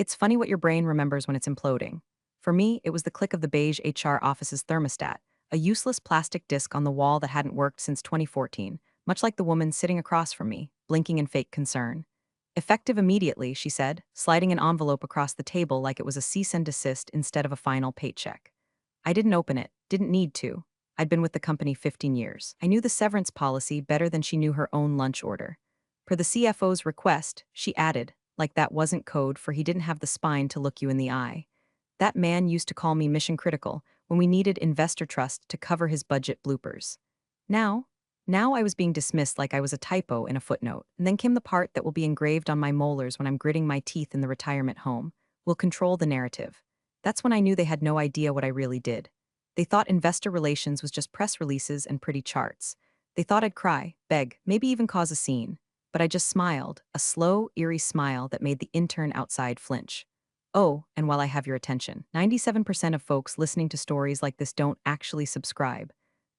It's funny what your brain remembers when it's imploding. For me, it was the click of the beige HR office's thermostat, a useless plastic disc on the wall that hadn't worked since 2014, much like the woman sitting across from me, blinking in fake concern. Effective immediately, she said, sliding an envelope across the table like it was a cease and desist instead of a final paycheck. I didn't open it, didn't need to. I'd been with the company 15 years. I knew the severance policy better than she knew her own lunch order. Per the CFO's request, she added, like that wasn't code for he didn't have the spine to look you in the eye. That man used to call me mission critical when we needed investor trust to cover his budget bloopers. Now, now I was being dismissed like I was a typo in a footnote, and then came the part that will be engraved on my molars when I'm gritting my teeth in the retirement home. Will control the narrative. That's when I knew they had no idea what I really did. They thought investor relations was just press releases and pretty charts. They thought I'd cry, beg, maybe even cause a scene. But I just smiled, a slow, eerie smile that made the intern outside flinch. Oh, and while I have your attention, 97% of folks listening to stories like this don't actually subscribe.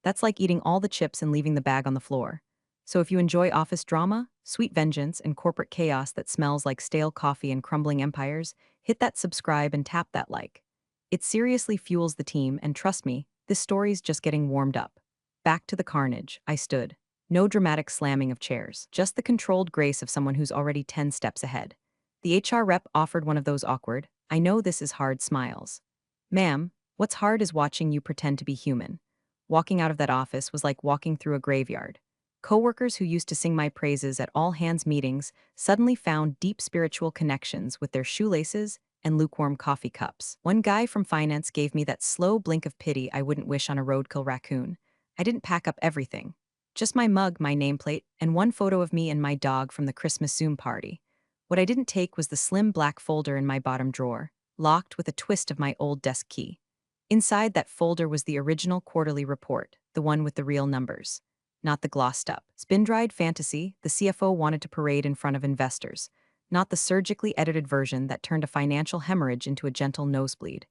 That's like eating all the chips and leaving the bag on the floor. So if you enjoy office drama, sweet vengeance, and corporate chaos that smells like stale coffee and crumbling empires, hit that subscribe and tap that like. It seriously fuels the team, and trust me, this story's just getting warmed up. Back to the carnage, I stood. No dramatic slamming of chairs, just the controlled grace of someone who's already 10 steps ahead. The HR rep offered one of those awkward, I know this is hard smiles. Ma'am, what's hard is watching you pretend to be human. Walking out of that office was like walking through a graveyard. Coworkers who used to sing my praises at all hands meetings suddenly found deep spiritual connections with their shoelaces and lukewarm coffee cups. One guy from finance gave me that slow blink of pity I wouldn't wish on a roadkill raccoon. I didn't pack up everything. Just my mug, my nameplate, and one photo of me and my dog from the Christmas Zoom party. What I didn't take was the slim black folder in my bottom drawer, locked with a twist of my old desk key. Inside that folder was the original quarterly report, the one with the real numbers, not the glossed up, spin-dried fantasy the CFO wanted to parade in front of investors, not the surgically edited version that turned a financial hemorrhage into a gentle nosebleed.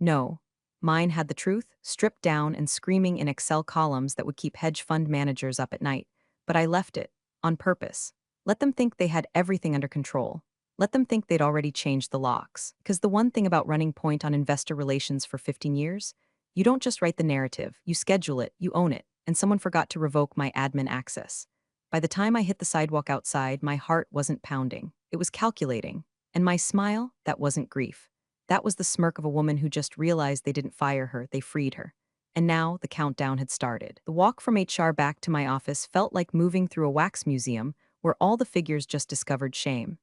No, mine had the truth, stripped down and screaming in Excel columns that would keep hedge fund managers up at night, but I left it, on purpose. Let them think they had everything under control. Let them think they'd already changed the locks. Because the one thing about running point on investor relations for 15 years, you don't just write the narrative, you schedule it, you own it, and someone forgot to revoke my admin access. By the time I hit the sidewalk outside, my heart wasn't pounding. It was calculating. And my smile, that wasn't grief. That was the smirk of a woman who just realized they didn't fire her, they freed her. And now the countdown had started. The walk from HR back to my office felt like moving through a wax museum where all the figures just discovered shame.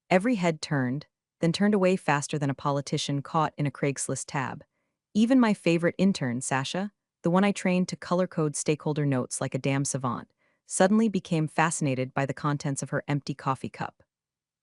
Every head turned, then turned away faster than a politician caught in a Craigslist tab. Even my favorite intern, Sasha, the one I trained to color code stakeholder notes like a damn savant, suddenly became fascinated by the contents of her empty coffee cup.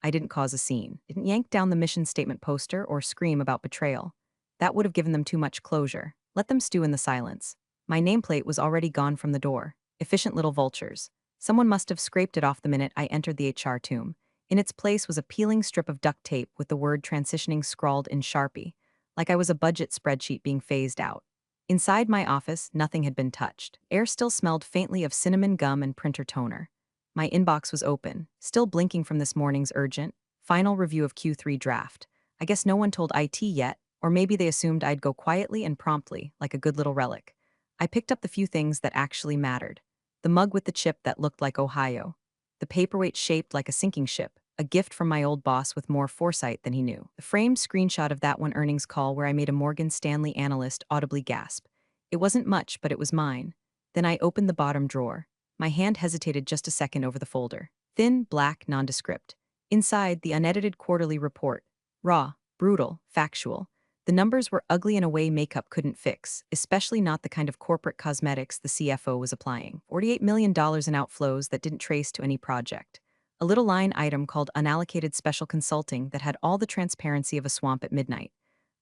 I didn't cause a scene, didn't yank down the mission statement poster or scream about betrayal. That would have given them too much closure. Let them stew in the silence. My nameplate was already gone from the door. Efficient little vultures. Someone must have scraped it off the minute I entered the HR tomb. In its place was a peeling strip of duct tape with the word transitioning scrawled in Sharpie, like I was a budget spreadsheet being phased out. Inside my office, nothing had been touched. Air still smelled faintly of cinnamon gum and printer toner. My inbox was open, still blinking from this morning's urgent, final review of Q3 draft. I guess no one told IT yet, or maybe they assumed I'd go quietly and promptly, like a good little relic. I picked up the few things that actually mattered. The mug with the chip that looked like Ohio. The paperweight shaped like a sinking ship, a gift from my old boss with more foresight than he knew. The framed screenshot of that one earnings call where I made a Morgan Stanley analyst audibly gasp. It wasn't much, but it was mine. Then I opened the bottom drawer. My hand hesitated just a second over the folder. Thin, black, nondescript. Inside, the unedited quarterly report. Raw, brutal, factual. The numbers were ugly in a way makeup couldn't fix, especially not the kind of corporate cosmetics the CFO was applying. $48 million in outflows that didn't trace to any project. A little line item called unallocated special consulting that had all the transparency of a swamp at midnight.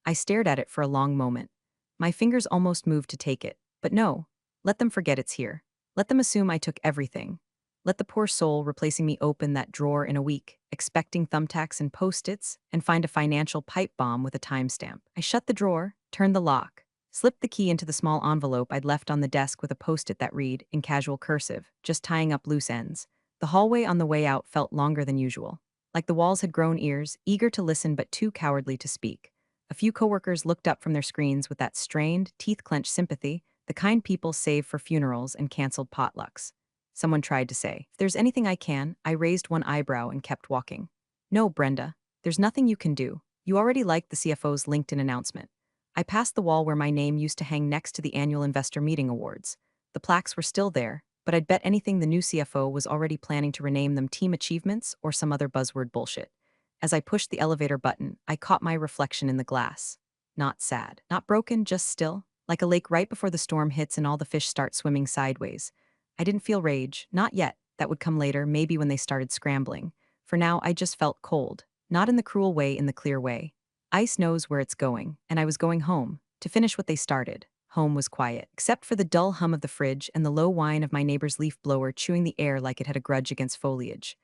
I stared at it for a long moment. My fingers almost moved to take it, but no. Let them forget it's here. Let them assume I took everything. Let the poor soul replacing me open that drawer in a week, expecting thumbtacks and post-its, and find a financial pipe bomb with a timestamp. I shut the drawer, turned the lock, slipped the key into the small envelope I'd left on the desk with a post-it that read, in casual cursive, just tying up loose ends. The hallway on the way out felt longer than usual. like the walls had grown ears, eager to listen but too cowardly to speak. A few coworkers looked up from their screens with that strained, teeth-clenched sympathy, the kind people save for funerals and canceled potlucks. Someone tried to say, "If there's anything I can," I raised one eyebrow and kept walking. "No, Brenda, there's nothing you can do. You already liked the CFO's LinkedIn announcement." I passed the wall where my name used to hang next to the annual investor meeting awards. The plaques were still there, but I'd bet anything the new CFO was already planning to rename them Team Achievements or some other buzzword bullshit. As I pushed the elevator button, I caught my reflection in the glass. Not sad, not broken, just still, like a lake right before the storm hits and all the fish start swimming sideways. I didn't feel rage, not yet. That would come later, maybe when they started scrambling. For now, I just felt cold, not in the cruel way, in the clear way. Ice knows where it's going, and I was going home, to finish what they started. Home was quiet, except for the dull hum of the fridge and the low whine of my neighbor's leaf blower chewing the air like it had a grudge against foliage.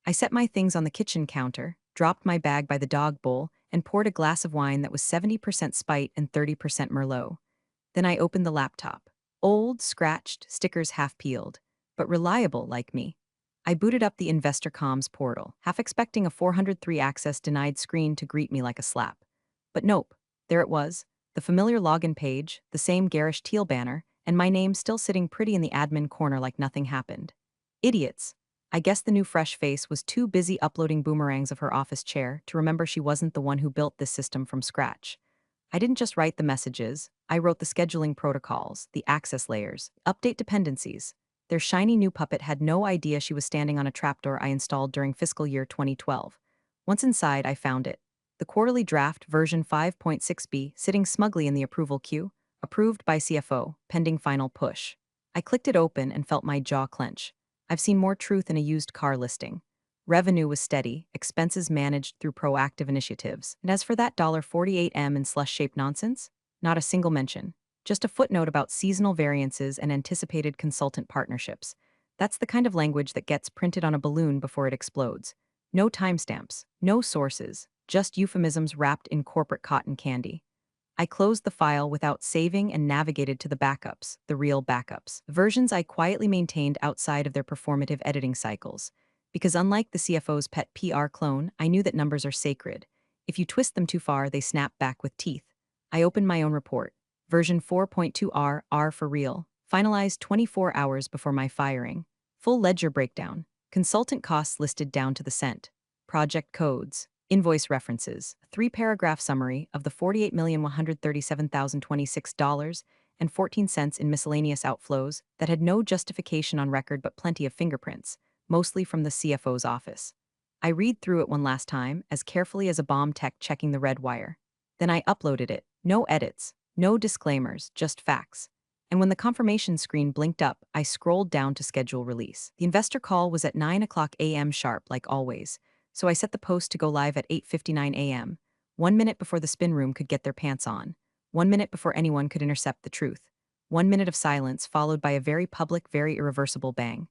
I set my things on the kitchen counter, dropped my bag by the dog bowl, and poured a glass of wine that was 70% spite and 30% Merlot. Then I opened the laptop. Old, scratched, stickers half peeled, but reliable like me. I booted up the Investor Comms portal, half expecting a 403 access denied screen to greet me like a slap. But nope, there it was, the familiar login page, the same garish teal banner, and my name still sitting pretty in the admin corner like nothing happened. Idiots. I guess the new fresh face was too busy uploading boomerangs of her office chair to remember she wasn't the one who built this system from scratch. I didn't just write the messages, I wrote the scheduling protocols, the access layers, update dependencies. Their shiny new puppet had no idea she was standing on a trapdoor I installed during fiscal year 2012. Once inside, I found it. The quarterly draft version 5.6b sitting smugly in the approval queue, approved by CFO, pending final push. I clicked it open and felt my jaw clench. I've seen more truth in a used car listing. Revenue was steady, expenses managed through proactive initiatives. And as for that $48M in slush-shaped nonsense, not a single mention. Just a footnote about seasonal variances and anticipated consultant partnerships. That's the kind of language that gets printed on a balloon before it explodes. No timestamps, no sources, just euphemisms wrapped in corporate cotton candy. I closed the file without saving and navigated to the backups, the real backups, versions I quietly maintained outside of their performative editing cycles. Because unlike the CFO's pet PR clone, I knew that numbers are sacred. If you twist them too far, they snap back with teeth. I opened my own report, version 4.2R, R for real, finalized 24 hours before my firing. Full ledger breakdown, consultant costs listed down to the cent, project codes, invoice references, a 3-paragraph summary of the $48,137,026.14 in miscellaneous outflows that had no justification on record but plenty of fingerprints, mostly from the CFO's office. I read through it one last time, as carefully as a bomb tech checking the red wire. Then I uploaded it. No edits, no disclaimers, just facts. And when the confirmation screen blinked up, I scrolled down to schedule release. The investor call was at 9 o'clock a.m. sharp, like always, so I set the post to go live at 8:59 a.m., 1 minute before the spin room could get their pants on, 1 minute before anyone could intercept the truth. 1 minute of silence followed by a very public, very irreversible bang.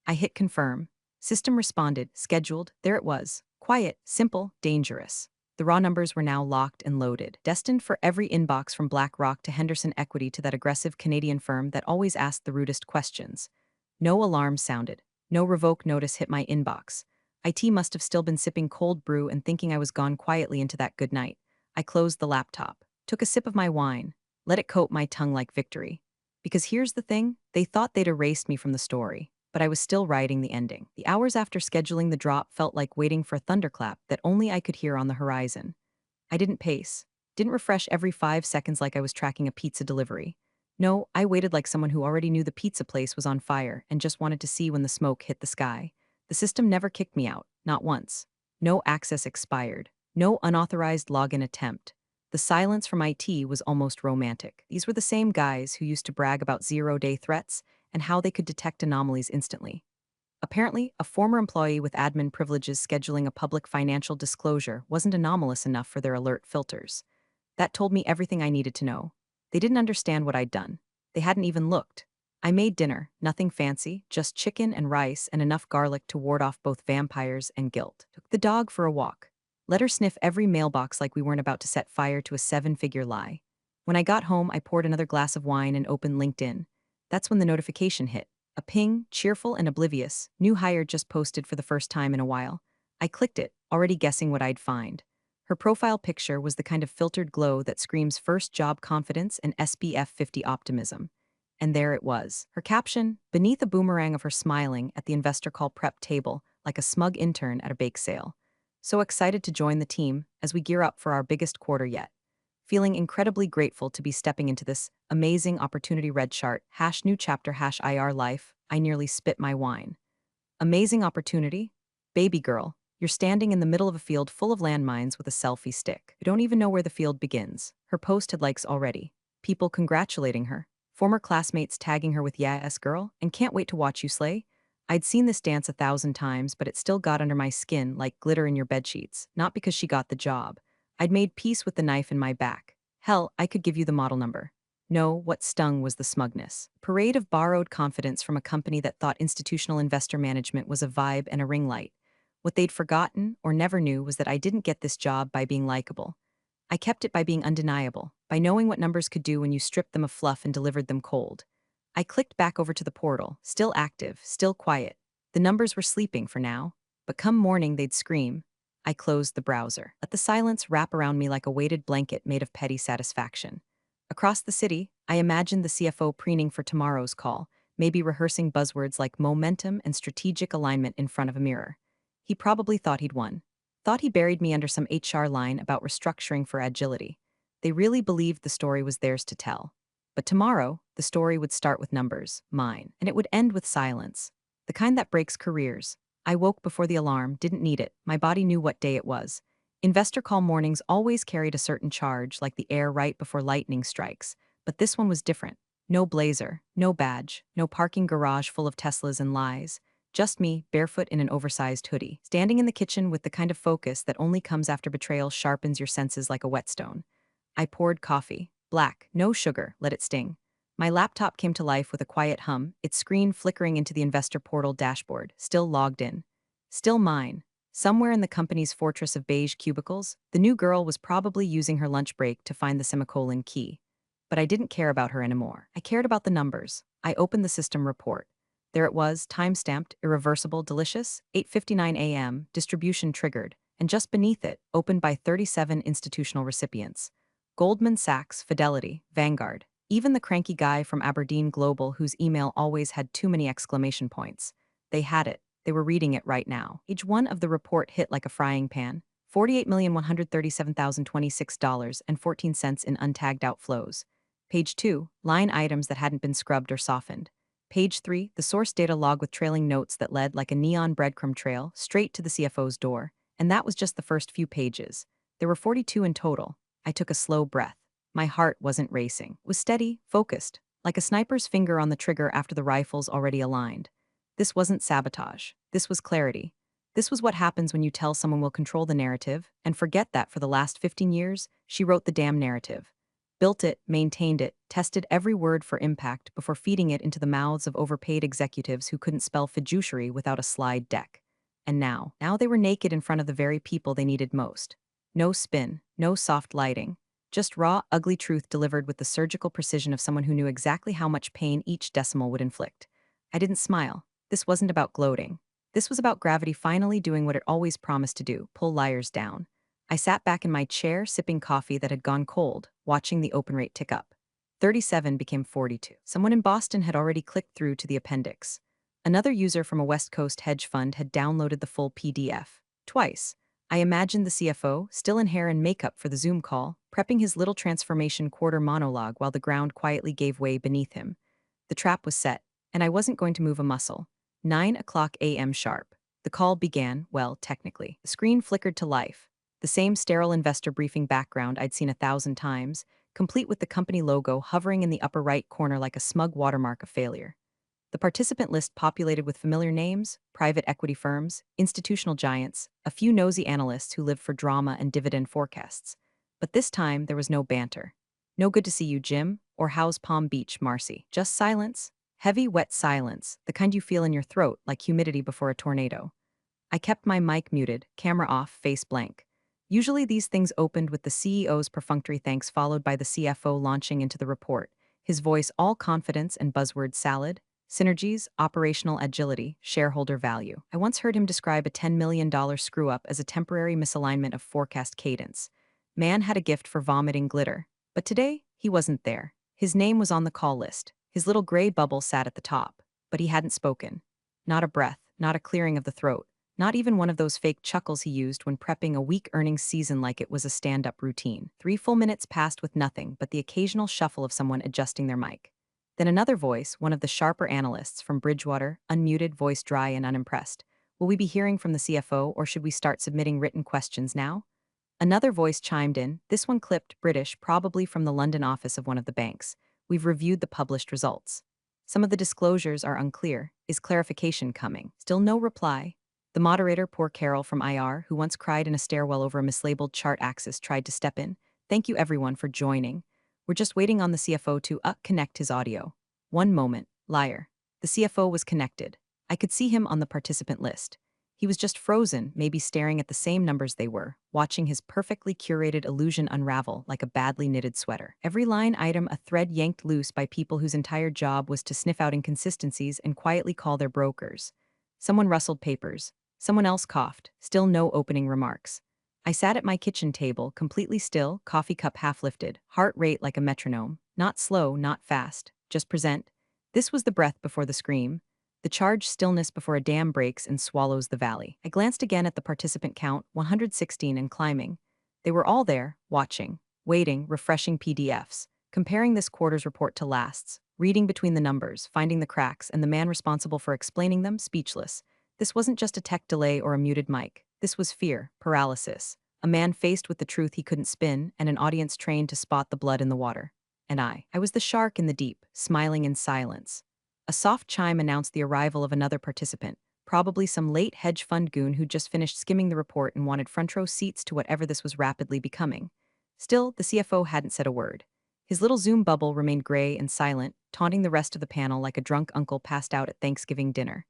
I hit confirm. System responded, scheduled, there it was. Quiet, simple, dangerous. The raw numbers were now locked and loaded, destined for every inbox from BlackRock to Henderson Equity to that aggressive Canadian firm that always asked the rudest questions. No alarms sounded. No revoke notice hit my inbox. IT must have still been sipping cold brew and thinking I was gone quietly into that good night. I closed the laptop, took a sip of my wine, let it coat my tongue like victory. Because here's the thing, they thought they'd erased me from the story, but I was still writing the ending. The hours after scheduling the drop felt like waiting for a thunderclap that only I could hear on the horizon. I didn't pace, didn't refresh every 5 seconds like I was tracking a pizza delivery. No, I waited like someone who already knew the pizza place was on fire and just wanted to see when the smoke hit the sky. The system never kicked me out, not once. No access expired. No unauthorized login attempt. The silence from IT was almost romantic. These were the same guys who used to brag about zero-day threats and how they could detect anomalies instantly. Apparently, a former employee with admin privileges scheduling a public financial disclosure wasn't anomalous enough for their alert filters. That told me everything I needed to know. They didn't understand what I'd done. They hadn't even looked. I made dinner, nothing fancy, just chicken and rice and enough garlic to ward off both vampires and guilt. Took the dog for a walk. Let her sniff every mailbox like we weren't about to set fire to a 7-figure lie. When I got home, I poured another glass of wine and opened LinkedIn. That's when the notification hit. A ping, cheerful and oblivious, new hire just posted for the first time in a while. I clicked it, already guessing what I'd find. Her profile picture was the kind of filtered glow that screams first job confidence and SPF 50 optimism. And there it was. Her caption, beneath a boomerang of her smiling at the investor call prep table like a smug intern at a bake sale. So excited to join the team as we gear up for our biggest quarter yet. Feeling incredibly grateful to be stepping into this amazing opportunity. Red chart, hash new chapter, hash IR life. I nearly spit my wine. Amazing opportunity? Baby girl, you're standing in the middle of a field full of landmines with a selfie stick. You don't even know where the field begins. Her post had likes already. People congratulating her. Former classmates tagging her with "Yes, girl," and "Can't wait to watch you slay." I'd seen this dance 1,000 times, but it still got under my skin like glitter in your bedsheets, not because she got the job. I'd made peace with the knife in my back. Hell, I could give you the model number. No, what stung was the smugness. Parade of borrowed confidence from a company that thought institutional investor management was a vibe and a ring light. What they'd forgotten or never knew was that I didn't get this job by being likable. I kept it by being undeniable, by knowing what numbers could do when you stripped them of fluff and delivered them cold. I clicked back over to the portal, still active, still quiet. The numbers were sleeping for now, but come morning they'd scream. I closed the browser. Let the silence wrap around me like a weighted blanket made of petty satisfaction. Across the city, I imagined the CFO preening for tomorrow's call, maybe rehearsing buzzwords like momentum and strategic alignment in front of a mirror. He probably thought he'd won. Thought he buried me under some HR line about restructuring for agility. They really believed the story was theirs to tell. But tomorrow, the story would start with numbers, mine, and it would end with silence. The kind that breaks careers. I woke before the alarm, didn't need it, my body knew what day it was. Investor call mornings always carried a certain charge, like the air right before lightning strikes, but this one was different. No blazer, no badge, no parking garage full of Teslas and lies. Just me, barefoot in an oversized hoodie, standing in the kitchen with the kind of focus that only comes after betrayal sharpens your senses like a whetstone. I poured coffee. Black, no sugar, let it sting. My laptop came to life with a quiet hum, its screen flickering into the investor portal dashboard, still logged in. Still mine. Somewhere in the company's fortress of beige cubicles, the new girl was probably using her lunch break to find the semicolon key. But I didn't care about her anymore. I cared about the numbers. I opened the system report. There it was, time-stamped, irreversible, delicious, 8:59 a.m., distribution triggered, and just beneath it, opened by 37 institutional recipients. Goldman Sachs, Fidelity, Vanguard, even the cranky guy from Aberdeen Global whose email always had too many exclamation points. They had it. They were reading it right now. Page 1 of the report hit like a frying pan. $48,137,026.14 in untagged outflows. Page 2, line items that hadn't been scrubbed or softened. Page 3, the source data log with trailing notes that led like a neon breadcrumb trail straight to the CFO's door. And that was just the first few pages. There were 42 in total. I took a slow breath. My heart wasn't racing. It was steady, focused, like a sniper's finger on the trigger after the rifle's already aligned. This wasn't sabotage. This was clarity. This was what happens when you tell someone will control the narrative, and forget that for the last 15 years, she wrote the damn narrative. Built it, maintained it, tested every word for impact before feeding it into the mouths of overpaid executives who couldn't spell fiduciary without a slide deck. And now they were naked in front of the very people they needed most. No spin, no soft lighting. Just raw, ugly truth delivered with the surgical precision of someone who knew exactly how much pain each decimal would inflict. I didn't smile. This wasn't about gloating. This was about gravity finally doing what it always promised to do, pull liars down. I sat back in my chair, sipping coffee that had gone cold, watching the open rate tick up. 37 became 42. Someone in Boston had already clicked through to the appendix. Another user from a West Coast hedge fund had downloaded the full PDF. Twice. I imagined the CFO, still in hair and makeup for the Zoom call, prepping his little transformation quarter monologue while the ground quietly gave way beneath him. The trap was set, and I wasn't going to move a muscle. 9 o'clock a.m. sharp. The call began, well, technically. The screen flickered to life. The same sterile investor briefing background I'd seen 1,000 times, complete with the company logo hovering in the upper right corner like a smug watermark of failure. The participant list populated with familiar names, private equity firms, institutional giants, a few nosy analysts who lived for drama and dividend forecasts. But this time, there was no banter. No good to see you, Jim, or how's Palm Beach, Marcy. Just silence. Heavy, wet silence, the kind you feel in your throat like humidity before a tornado. I kept my mic muted, camera off, face blank. Usually these things opened with the CEO's perfunctory thanks followed by the CFO launching into the report, his voice all confidence and buzzword salad. Synergies, operational agility, shareholder value. I once heard him describe a $10 million screw-up as a temporary misalignment of forecast cadence. Man had a gift for vomiting glitter. But today, he wasn't there. His name was on the call list. His little gray bubble sat at the top. But he hadn't spoken. Not a breath, not a clearing of the throat, not even one of those fake chuckles he used when prepping a weak earnings season like it was a stand-up routine. 3 full minutes passed with nothing but the occasional shuffle of someone adjusting their mic. Then another voice, one of the sharper analysts from Bridgewater, unmuted, voice dry and unimpressed. Will we be hearing from the CFO, or should we start submitting written questions now? Another voice chimed in, this one clipped, British, probably from the London office of one of the banks. We've reviewed the published results. Some of the disclosures are unclear. Is clarification coming? Still no reply. The moderator, poor Carol from IR, who once cried in a stairwell over a mislabeled chart axis, tried to step in. Thank you everyone for joining. We're just waiting on the CFO to connect his audio. One moment, liar. The CFO was connected. I could see him on the participant list. He was just frozen, maybe staring at the same numbers they were, watching his perfectly curated illusion unravel like a badly knitted sweater. Every line item a thread yanked loose by people whose entire job was to sniff out inconsistencies and quietly call their brokers. Someone rustled papers. Someone else coughed. Still no opening remarks. I sat at my kitchen table, completely still, coffee cup half lifted, heart rate like a metronome. Not slow, not fast. Just present. This was the breath before the scream. The charged stillness before a dam breaks and swallows the valley. I glanced again at the participant count, 116 and climbing. They were all there, watching, waiting, refreshing PDFs, comparing this quarter's report to last's, reading between the numbers, finding the cracks, and the man responsible for explaining them speechless. This wasn't just a tech delay or a muted mic. This was fear, paralysis. A man faced with the truth he couldn't spin, and an audience trained to spot the blood in the water. And I was the shark in the deep, smiling in silence. A soft chime announced the arrival of another participant, probably some late hedge fund goon who'd just finished skimming the report and wanted front row seats to whatever this was rapidly becoming. Still, the CFO hadn't said a word. His little Zoom bubble remained gray and silent, taunting the rest of the panel like a drunk uncle passed out at Thanksgiving dinner.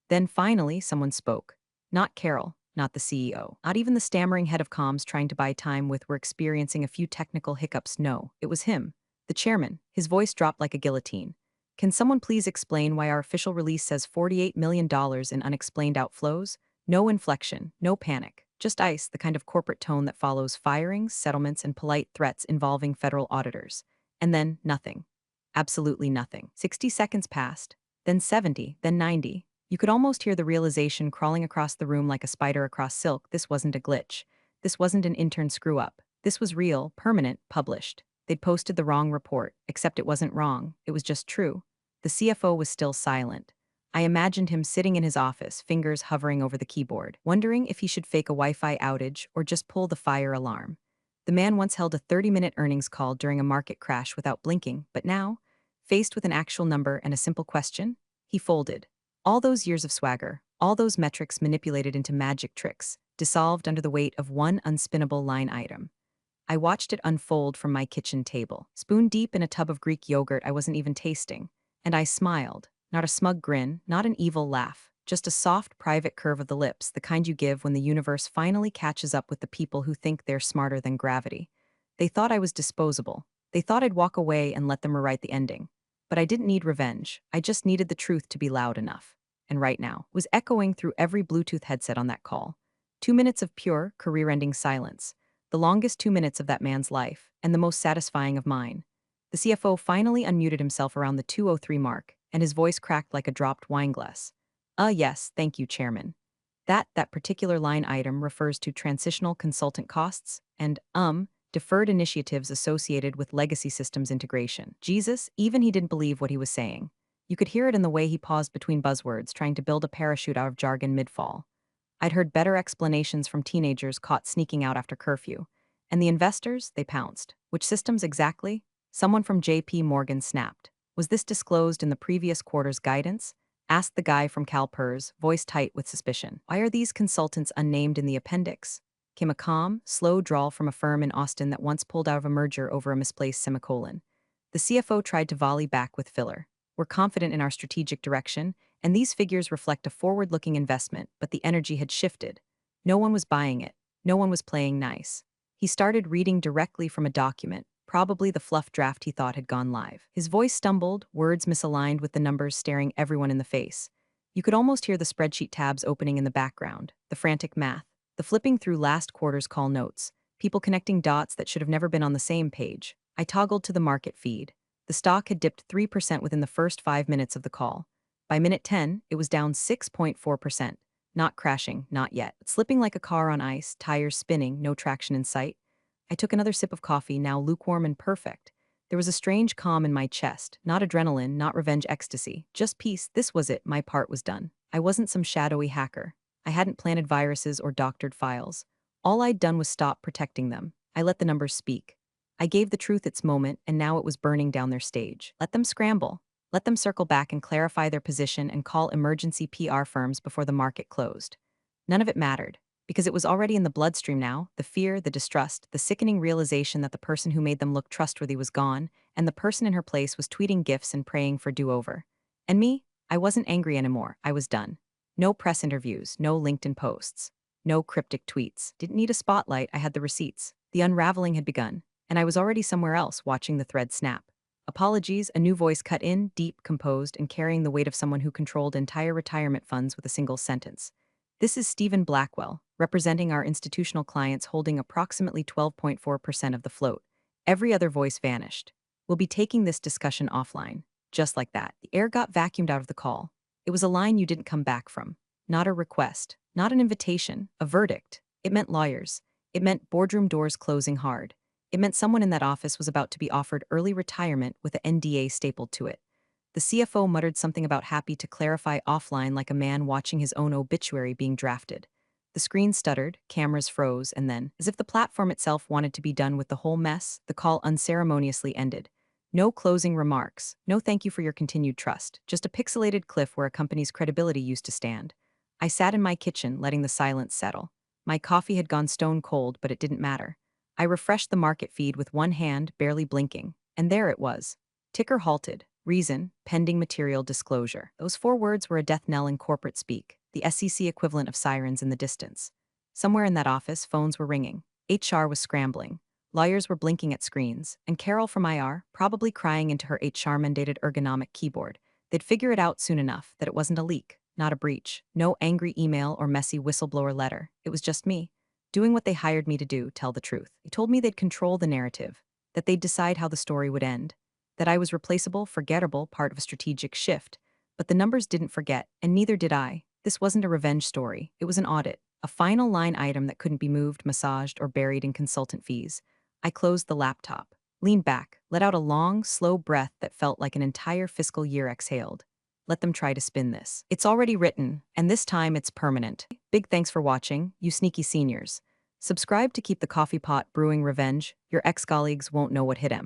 Then finally, someone spoke. Not Carol, not the CEO, not even the stammering head of comms trying to buy time with we're experiencing a few technical hiccups. No, it was him, the chairman. His voice dropped like a guillotine. Can someone please explain why our official release says $48 million in unexplained outflows? No inflection, no panic, just ice, the kind of corporate tone that follows firings, settlements, and polite threats involving federal auditors. And then nothing. Absolutely nothing. 60 seconds passed, then 70, then 90. You could almost hear the realization crawling across the room like a spider across silk. This wasn't a glitch. This wasn't an intern screw-up. This was real, permanent, published. They'd posted the wrong report, except it wasn't wrong. It was just true. The CFO was still silent. I imagined him sitting in his office, fingers hovering over the keyboard, wondering if he should fake a Wi-Fi outage or just pull the fire alarm. The man once held a 30-minute earnings call during a market crash without blinking, but now, faced with an actual number and a simple question, he folded. All those years of swagger, all those metrics manipulated into magic tricks, dissolved under the weight of one unspinnable line item. I watched it unfold from my kitchen table, spoon deep in a tub of Greek yogurt I wasn't even tasting. And I smiled. Not a smug grin, not an evil laugh, just a soft, private curve of the lips, the kind you give when the universe finally catches up with the people who think they're smarter than gravity. They thought I was disposable. They thought I'd walk away and let them rewrite the ending. But I didn't need revenge. I just needed the truth to be loud enough. And right now, was echoing through every Bluetooth headset on that call. 2 minutes of pure, career-ending silence. The longest 2 minutes of that man's life, and the most satisfying of mine. The CFO finally unmuted himself around the 2:03 mark, and his voice cracked like a dropped wine glass. Yes, thank you, Chairman. That particular line item refers to transitional consultant costs and, deferred initiatives associated with legacy systems integration. Jesus, even he didn't believe what he was saying. You could hear it in the way he paused between buzzwords, trying to build a parachute out of jargon mid-fall. I'd heard better explanations from teenagers caught sneaking out after curfew. And the investors, they pounced. Which systems exactly? Someone from JP Morgan snapped. Was this disclosed in the previous quarter's guidance? Asked the guy from CalPERS, voice tight with suspicion. Why are these consultants unnamed in the appendix? Came a calm, slow drawl from a firm in Austin that once pulled out of a merger over a misplaced semicolon. The CFO tried to volley back with filler. We're confident in our strategic direction, and these figures reflect a forward-looking investment, but the energy had shifted. No one was buying it. No one was playing nice. He started reading directly from a document, probably the fluff draft he thought had gone live. His voice stumbled, words misaligned with the numbers staring everyone in the face. You could almost hear the spreadsheet tabs opening in the background, the frantic math, the flipping through last quarter's call notes, people connecting dots that should have never been on the same page. I toggled to the market feed. The stock had dipped 3% within the first 5 minutes of the call. By minute 10, it was down 6.4%. Not crashing, not yet, but slipping like a car on ice, tires spinning, no traction in sight. I took another sip of coffee, now lukewarm and perfect. There was a strange calm in my chest, not adrenaline, not revenge ecstasy, just peace. This was it, my part was done. I wasn't some shadowy hacker. I hadn't planted viruses or doctored files. All I'd done was stop protecting them. I let the numbers speak. I gave the truth its moment, and now it was burning down their stage. Let them scramble. Let them circle back and clarify their position and call emergency PR firms before the market closed. None of it mattered, because it was already in the bloodstream now, the fear, the distrust, the sickening realization that the person who made them look trustworthy was gone, and the person in her place was tweeting gifs and praying for do-over. And me? I wasn't angry anymore, I was done. No press interviews, no LinkedIn posts, no cryptic tweets. Didn't need a spotlight, I had the receipts. The unraveling had begun, and I was already somewhere else watching the thread snap. Apologies, a new voice cut in, deep, composed, and carrying the weight of someone who controlled entire retirement funds with a single sentence. This is Stephen Blackwell, representing our institutional clients holding approximately 12.4% of the float. Every other voice vanished. We'll be taking this discussion offline. Just like that, the air got vacuumed out of the call. It was a line you didn't come back from. Not a request, not an invitation, a verdict. It meant lawyers. It meant boardroom doors closing hard. It meant someone in that office was about to be offered early retirement with an NDA stapled to it. The CFO muttered something about happy to clarify offline like a man watching his own obituary being drafted. The screen stuttered, cameras froze, and then, as if the platform itself wanted to be done with the whole mess, the call unceremoniously ended. No closing remarks, no thank you for your continued trust, just a pixelated cliff where a company's credibility used to stand. I sat in my kitchen, letting the silence settle. My coffee had gone stone cold, but it didn't matter. I refreshed the market feed with one hand, barely blinking, and there it was. Ticker halted. Reason, pending material disclosure. Those 4 words were a death knell in corporate speak, the SEC equivalent of sirens in the distance. Somewhere in that office, phones were ringing. HR was scrambling. Lawyers were blinking at screens, and Carol from IR, probably crying into her HR-mandated ergonomic keyboard. They'd figure it out soon enough that it wasn't a leak, not a breach, no angry email or messy whistleblower letter. It was just me, doing what they hired me to do, tell the truth. They told me they'd control the narrative, that they'd decide how the story would end, that I was replaceable, forgettable, part of a strategic shift. But the numbers didn't forget, and neither did I. This wasn't a revenge story. It was an audit, a final line item that couldn't be moved, massaged, or buried in consultant fees. I closed the laptop, leaned back, let out a long, slow breath that felt like an entire fiscal year exhaled. Let them try to spin this. It's already written, and this time it's permanent. Big thanks for watching, you sneaky seniors. Subscribe to keep the coffee pot brewing revenge. Your ex-colleagues won't know what hit 'em.